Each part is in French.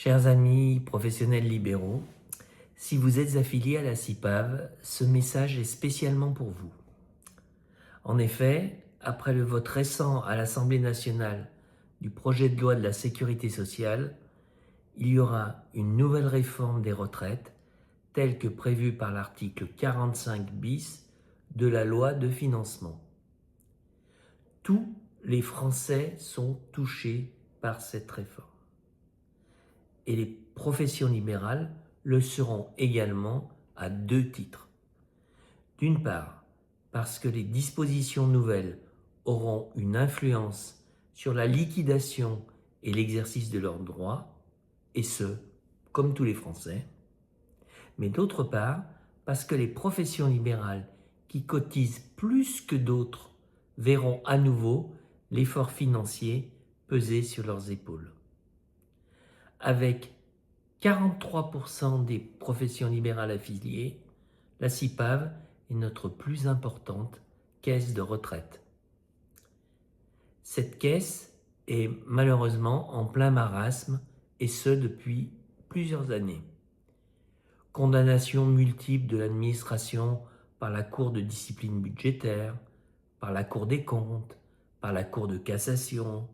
Chers amis professionnels libéraux, si vous êtes affiliés à la CIPAV, ce message est spécialement pour vous. En effet, après le vote récent à l'Assemblée nationale du projet de loi de la sécurité sociale, il y aura une nouvelle réforme des retraites telle que prévue par l'article 45 bis de la loi de financement. Tous les Français sont touchés par cette réforme. Et les professions libérales le seront également à deux titres. D'une part, parce que les dispositions nouvelles auront une influence sur la liquidation et l'exercice de leurs droits, et ce, comme tous les Français. Mais d'autre part, parce que les professions libérales qui cotisent plus que d'autres verront à nouveau l'effort financier peser sur leurs épaules. Avec 43% des professions libérales affiliées, la CIPAV est notre plus importante caisse de retraite. Cette caisse est malheureusement en plein marasme, et ce depuis plusieurs années. Condamnations multiples de l'administration par la Cour de discipline budgétaire, par la Cour des comptes, par la Cour de cassation,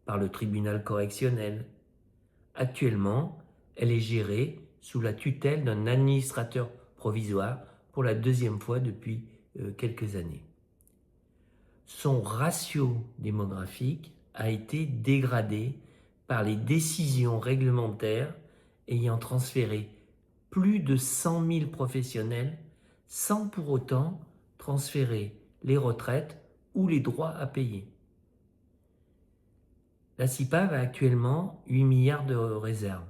par le tribunal correctionnel. Actuellement, elle est gérée sous la tutelle d'un administrateur provisoire pour la deuxième fois depuis quelques années. Son ratio démographique a été dégradé par les décisions réglementaires ayant transféré plus de 100 000 professionnels sans pour autant transférer les retraites ou les droits à payer. La CIPAV a actuellement 8 milliards de réserves.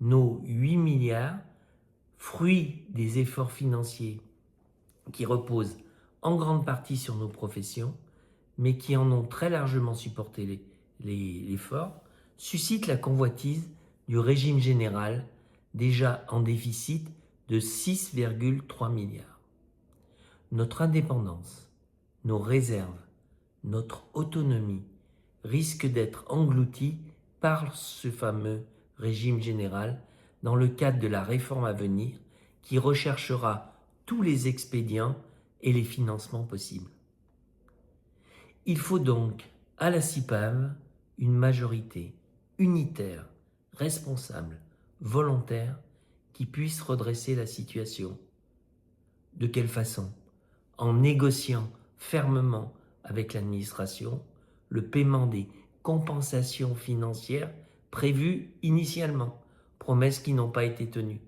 Nos 8 milliards, fruits des efforts financiers qui reposent en grande partie sur nos professions, mais qui en ont très largement supporté l'effort, suscitent la convoitise du régime général, déjà en déficit de 6,3 milliards. Notre indépendance, nos réserves, notre autonomie risquent d'être englouties par ce fameux régime général dans le cadre de la réforme à venir qui recherchera tous les expédients et les financements possibles. Il faut donc à la CIPAV une majorité unitaire, responsable, volontaire qui puisse redresser la situation. De quelle façon? En négociant fermement avec l'administration le paiement des compensations financières prévues initialement, promesses qui n'ont pas été tenues,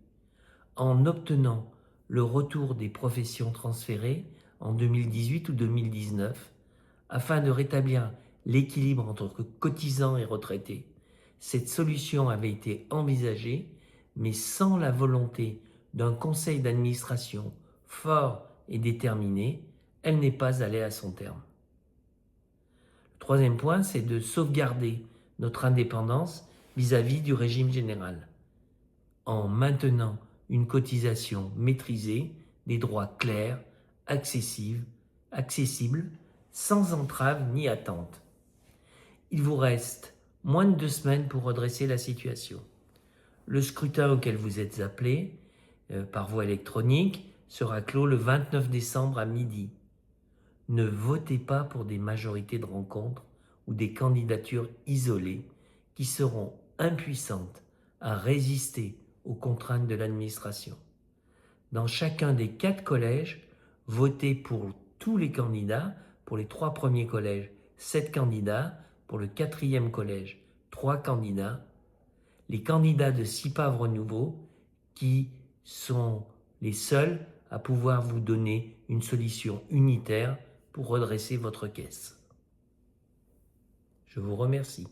en obtenant le retour des professions transférées en 2018 ou 2019 afin de rétablir l'équilibre entre cotisants et retraités. Cette solution avait été envisagée, mais sans la volonté d'un conseil d'administration fort et déterminé, elle n'est pas allée à son terme. Le troisième point, c'est de sauvegarder notre indépendance vis-à-vis du régime général, en maintenant une cotisation maîtrisée, des droits clairs, accessibles, sans entrave ni attente. Il vous reste moins de 2 semaines pour redresser la situation. Le scrutin auquel vous êtes appelés par voie électronique sera clos le 29 décembre à midi. Ne votez pas pour des majorités de rencontre ou des candidatures isolées qui seront impuissantes à résister aux contraintes de l'administration. Dans chacun des 4 collèges, votez pour tous les candidats. Pour les 3 premiers collèges, 7 candidats. Pour le 4e collège, 3 candidats. Les candidats de CIPAV Renouveau qui sont les seuls à pouvoir vous donner une solution unitaire pour redresser votre caisse. Je vous remercie.